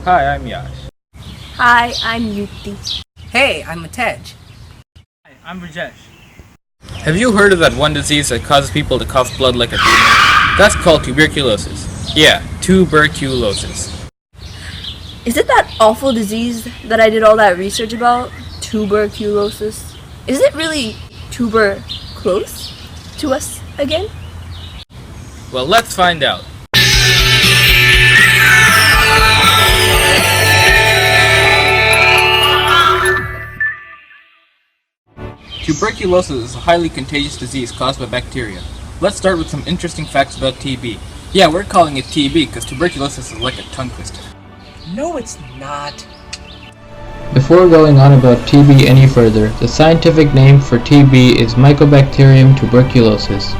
Hi, I'm Yash. Hi, I'm Yuti. Hey, I'm Matej. Hi, I'm Rajesh. Have you heard of that one disease that causes people to cough blood like a demon? That's called tuberculosis. Yeah, tuberculosis. Is it that awful disease that I did all that research about? Tuberculosis? Is it really tuber close to us again? Well, let's find out. Tuberculosis is a highly contagious disease caused by bacteria. Let's start with some interesting facts about TB. Yeah, we're calling it TB because tuberculosis is like a tongue twister. No, it's not. Before going on about TB any further, the scientific name for TB is Mycobacterium tuberculosis.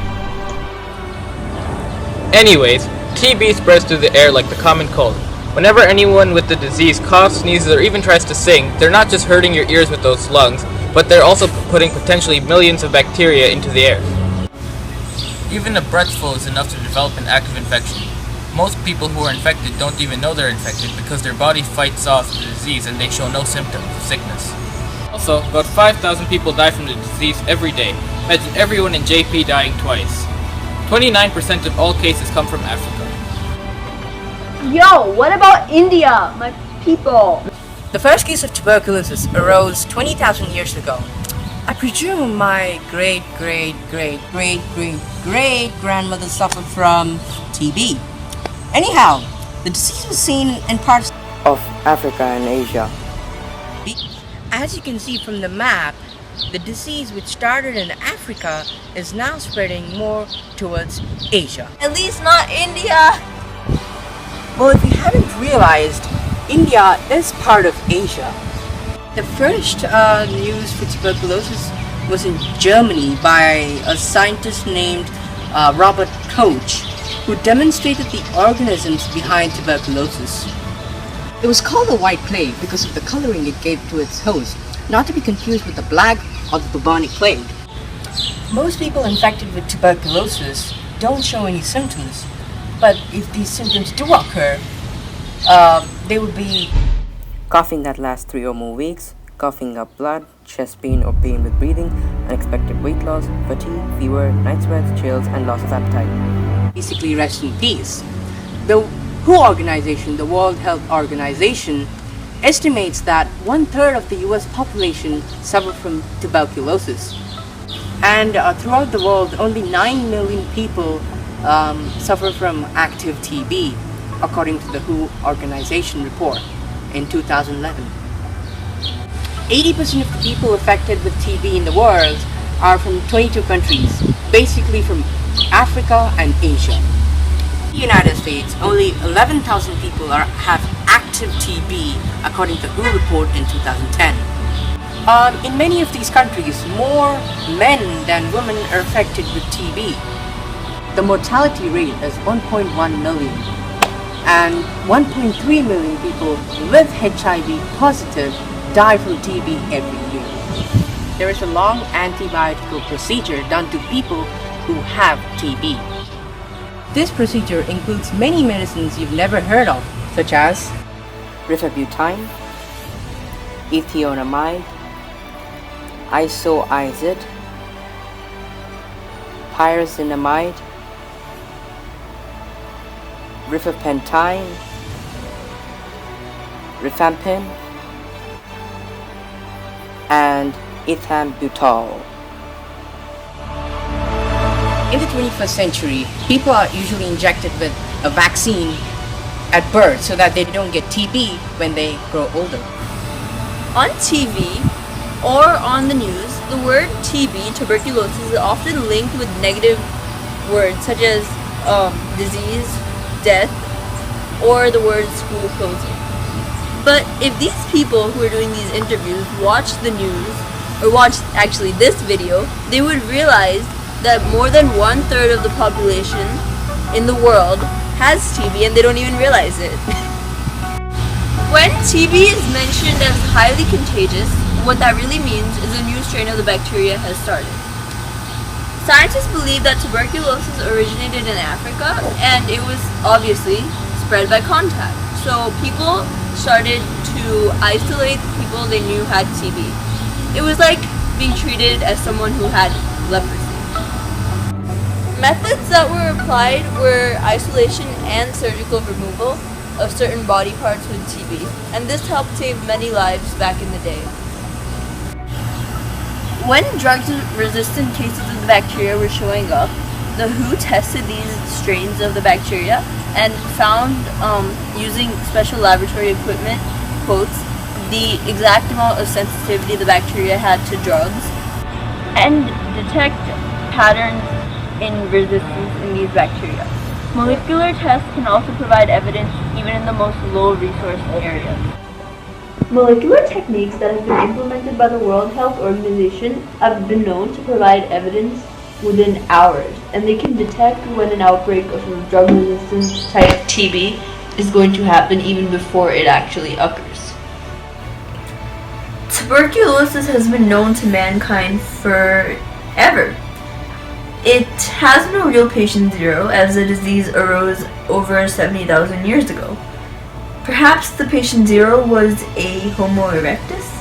Anyways, TB spreads through the air like the common cold. Whenever anyone with the disease coughs, sneezes, or even tries to sing, they're not just hurting your ears with those lungs, but they're also putting potentially millions of bacteria into the air. Even a breathful is enough to develop an active infection. Most people who are infected don't even know they're infected because their body fights off the disease and they show no symptoms of sickness. Also, about 5,000 people die from the disease every day. Imagine everyone in JP dying twice. 29% of all cases come from Africa. Yo, what about India, my people? The first case of tuberculosis arose 20,000 years ago. I presume my great-great-great-great-great-grandmother suffered from TB. Anyhow, the disease was seen in parts of Africa and Asia. As you can see from the map, the disease which started in Africa is now spreading more towards Asia. At least not India! Well, if you hadn't realized, India is part of Asia. The first news for tuberculosis was in Germany by a scientist named Robert Koch, who demonstrated the organisms behind tuberculosis. It was called the white plague because of the coloring it gave to its host, not to be confused with the black or the bubonic plague. Most people infected with tuberculosis don't show any symptoms, but if these symptoms do occur, they would be Coughing that lasts 3 or more weeks, coughing up blood, chest pain or pain with breathing, unexpected weight loss, fatigue, fever, night sweats, chills, and loss of appetite. basically rest in peace. The WHO organization, the World Health Organization, estimates that 1/3 of the US population suffer from tuberculosis. And throughout the world, only 9 million people suffer from active TB, according to the WHO organization report in 2011. 80% of the people affected with TB in the world are from 22 countries, basically from Africa and Asia. In the United States, only 11,000 people have active TB, according to the WHO report in 2010. In many of these countries, more men than women are affected with TB. The mortality rate is 1.1 million, and 1.3 million people with HIV positive die from TB every year. There is a long antibiotic procedure done to people who have TB. This procedure includes many medicines you've never heard of, such as Rifapentine, ethionamide, isoazid, pyrazinamide, rifapentine, rifampin, and ethambutol. in the 21st century, people are usually injected with a vaccine at birth so that they don't get TB when they grow older. On TV or on the news, the word TB, tuberculosis, is often linked with negative words such as disease, death, or the word school closing. But if these people who are doing these interviews watch the news, or watch actually this video, they would realize that more than 1/3 of the population in the world has TB and they don't even realize it. When TB is mentioned as highly contagious, what that really means is a new strain of the bacteria has started. Scientists believe that tuberculosis originated in Africa and it was obviously spread by contact. So people started to isolate people they knew had TB. It was like being treated as someone who had leprosy. Methods that were applied were isolation and surgical removal of certain body parts with TB, and this helped save many lives back in the day. When drug-resistant cases of the bacteria were showing up, the WHO tested these strains of the bacteria and found, using special laboratory equipment, quotes, the exact amount of sensitivity the bacteria had to drugs, and detect patterns in resistance in these bacteria. Molecular tests can also provide evidence even in the most low-resource areas. Molecular techniques that have been implemented by the World Health Organization have been known to provide evidence within hours, and they can detect when an outbreak of a drug-resistant type TB is going to happen even before it actually occurs. Tuberculosis has been known to mankind forever. It has no real patient zero, as the disease arose over 70,000 years ago. Perhaps the patient zero was a Homo erectus?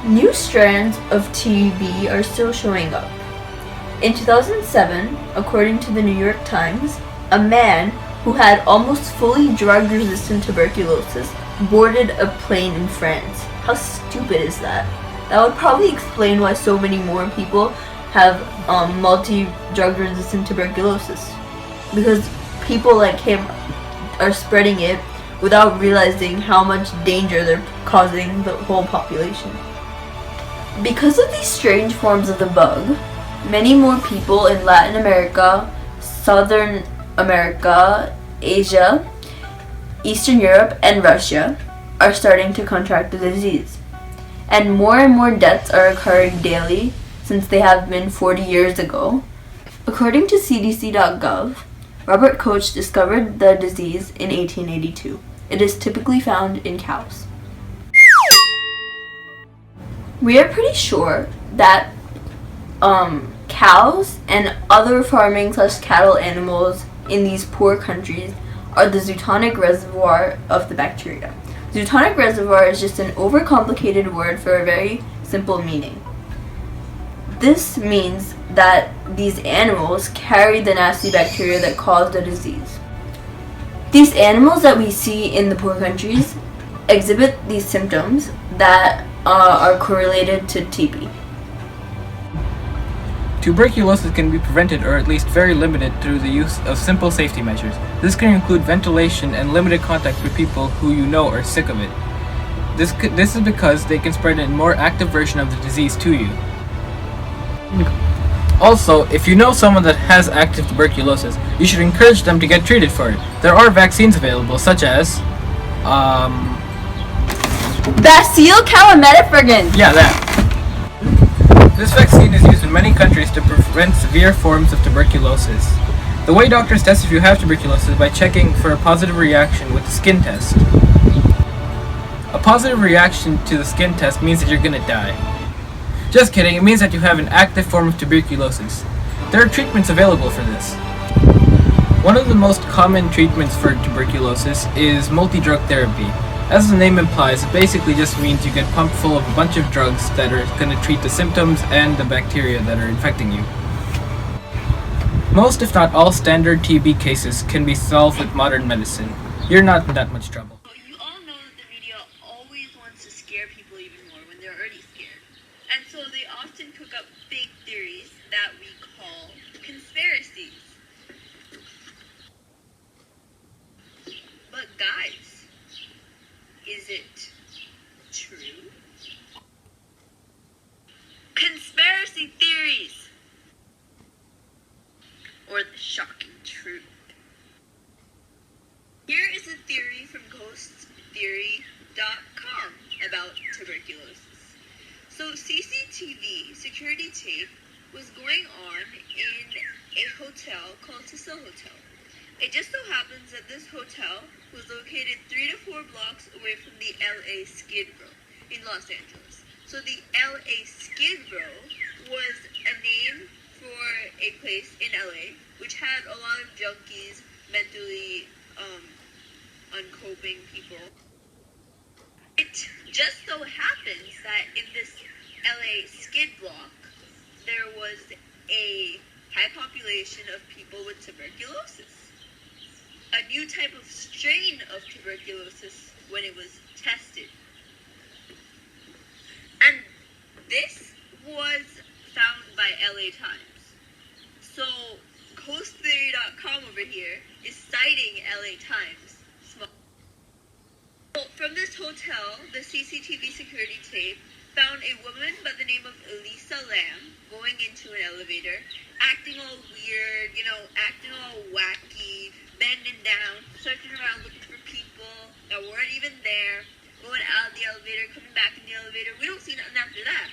New strands of TB are still showing up. In 2007, according to the New York Times, a man who had almost fully drug-resistant tuberculosis boarded a plane in France. How stupid is that? That would probably explain why so many more people have multi-drug resistant tuberculosis, because people like him are spreading it without realizing how much danger they're causing the whole population. Because of these strange forms of the bug, many more people in Latin America, Southern America, Asia, Eastern Europe, and Russia are starting to contract the disease. And more deaths are occurring daily, since they have been 40 years ago. According to CDC.gov, Robert Koch discovered the disease in 1882. It is typically found in cows. We are pretty sure that cows and other farming/cattle animals in these poor countries are the zootonic reservoir of the bacteria. Zootonic reservoir is just an overcomplicated word for a very simple meaning. This means that these animals carry the nasty bacteria that cause the disease. These animals that we see in the poor countries exhibit these symptoms that are correlated to TB. Tuberculosis can be prevented or at least very limited through the use of simple safety measures. This can include ventilation and limited contact with people who you know are sick of it. This is because they can spread a more active version of the disease to you. Also, if you know someone that has active tuberculosis, you should encourage them to get treated for it. There are vaccines available, such as, Bacille calametifergen! yeah, that. This vaccine is used in many countries to prevent severe forms of tuberculosis. The way doctors test if you have tuberculosis is by checking for a positive reaction with the skin test. A positive reaction to the skin test means that you're gonna die. Just kidding, it means that you have an active form of tuberculosis. There are treatments available for this. One of the most common treatments for tuberculosis is multi-drug therapy. As the name implies, it basically just means you get pumped full of a bunch of drugs that are going to treat the symptoms and the bacteria that are infecting you. Most, if not all, standard TB cases can be solved with modern medicine. You're not in that much trouble. You all know that the media always wants to scare people even more when they're already scared. And so they often cook up big theories that we call conspiracies. But guys, is it true? Conspiracy theories! Or the shocking truth. Here is a theory from ghosttheory.com about tuberculosis. So CCTV security tape was going on in a hotel called Cecil Hotel. It just so happens that this hotel was located 3 to 4 blocks away from the LA Skid Row in Los Angeles. So the LA Skid Row was a name for a place in LA which had a lot of junkies, mentally uncoping people. Just so happens that in this LA skid block, there was a high population of people with tuberculosis. A new type of strain of tuberculosis when it was tested. And this was found by LA Times. So CoastTheory.com over here is citing LA Times. From this hotel, the CCTV security tape found a woman by the name of Elisa Lam going into an elevator, acting all weird, acting all wacky, bending down, searching around looking for people that weren't even there, going out of the elevator, coming back in the elevator. We don't see nothing after that.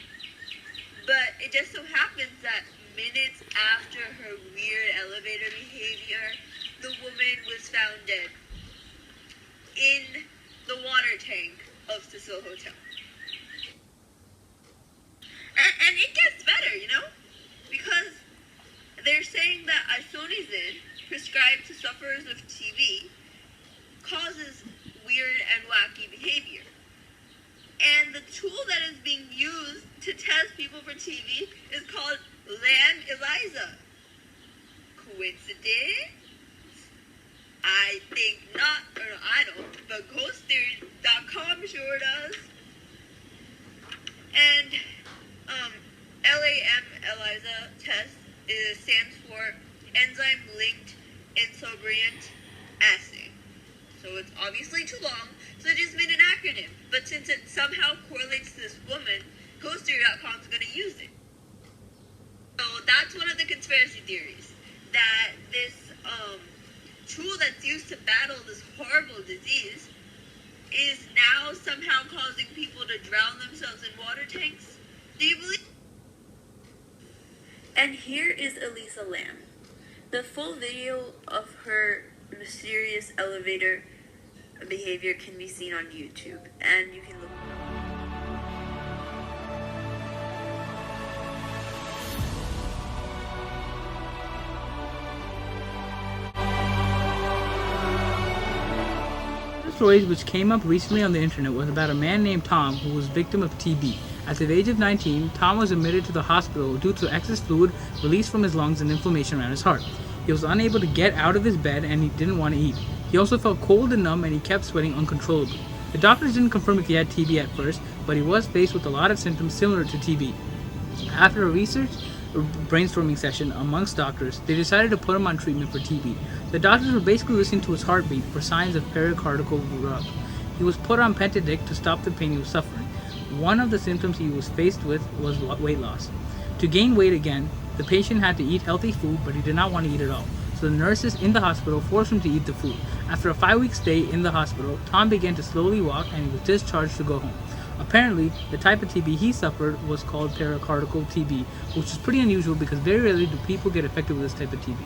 But it just so happens that minutes after her weird elevator behavior, the woman was found dead in the water tank of Cecil Hotel. And it gets better, because they're saying that isoniazid prescribed to sufferers of TB causes weird and wacky behavior. And the tool that is being used to test people for TB is called Lam ELISA. Coincidence? I think not, or no, I don't, but GhostTheory.com sure does. And LAM ELISA test stands for enzyme linked insobriant assay. So it's obviously too long, so they just made an acronym. But since it somehow correlates to this woman, GhostTheory.com is going to use it. So that's one of the conspiracy theories, that this tool that's used to battle this horrible disease is now somehow causing people to drown themselves in water tanks. Do you believe? And here is Elisa Lam. The full video of her mysterious elevator behavior can be seen on YouTube, and you can look. Stories which came up recently on the internet was about a man named Tom who was victim of TB. At the age of 19, Tom was admitted to the hospital due to excess fluid released from his lungs and inflammation around his heart. He was unable to get out of his bed and he didn't want to eat. He also felt cold and numb and he kept sweating uncontrollably. The doctors didn't confirm if he had TB at first, but he was faced with a lot of symptoms similar to TB. After a research brainstorming session amongst doctors, they decided to put him on treatment for TB. The doctors were basically listening to his heartbeat for signs of pericardial rub. He was put on Pentadic to stop the pain he was suffering. One of the symptoms he was faced with was weight loss. To gain weight again, the patient had to eat healthy food, but he did not want to eat at all. So the nurses in the hospital forced him to eat the food. After a 5-week stay in the hospital, Tom began to slowly walk and he was discharged to go home. Apparently, the type of TB he suffered was called pericardial TB, which is pretty unusual because very rarely do people get affected with this type of TB.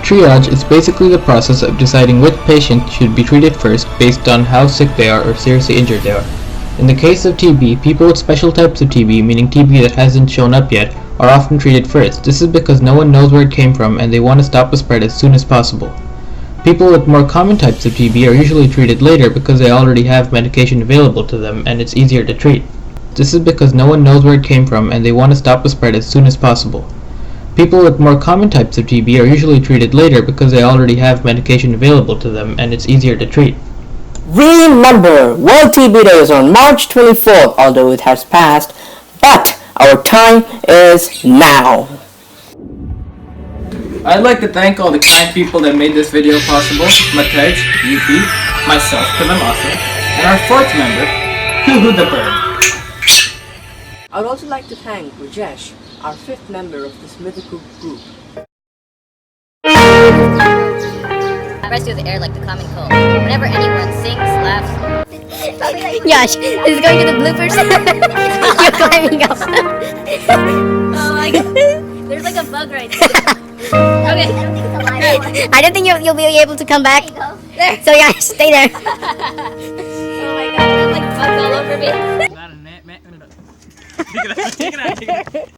Triage is basically the process of deciding which patient should be treated first based on how sick they are or seriously injured they are. In the case of TB, people with special types of TB, meaning TB that hasn't shown up yet, are often treated first. This is because no one knows where it came from and they want to stop the spread as soon as possible. People with more common types of TB are usually treated later because they already have medication available to them and it's easier to treat. This is because no one knows where it came from and they want to stop the spread as soon as possible. People with more common types of TB are usually treated later because they already have medication available to them and it's easier to treat. Remember, World TB Day is on March 24th, although it has passed, but our time is now. I'd like to thank all the kind people that made this video possible, Matej, Yuki, myself, Kalamasa, and our fourth member, Huhu the Bird. I would also like to thank Rajesh, our fifth member of this mythical group. Rescue the air like the common cold. Whenever anyone sings, laughs. Yash, this is going to the bloopers. You're climbing up. Oh my god. There's like a bug right there. Okay. I don't think you'll be able to come back. There. So yeah, stay there. Oh my god, there's like bugs all over me. Take it out.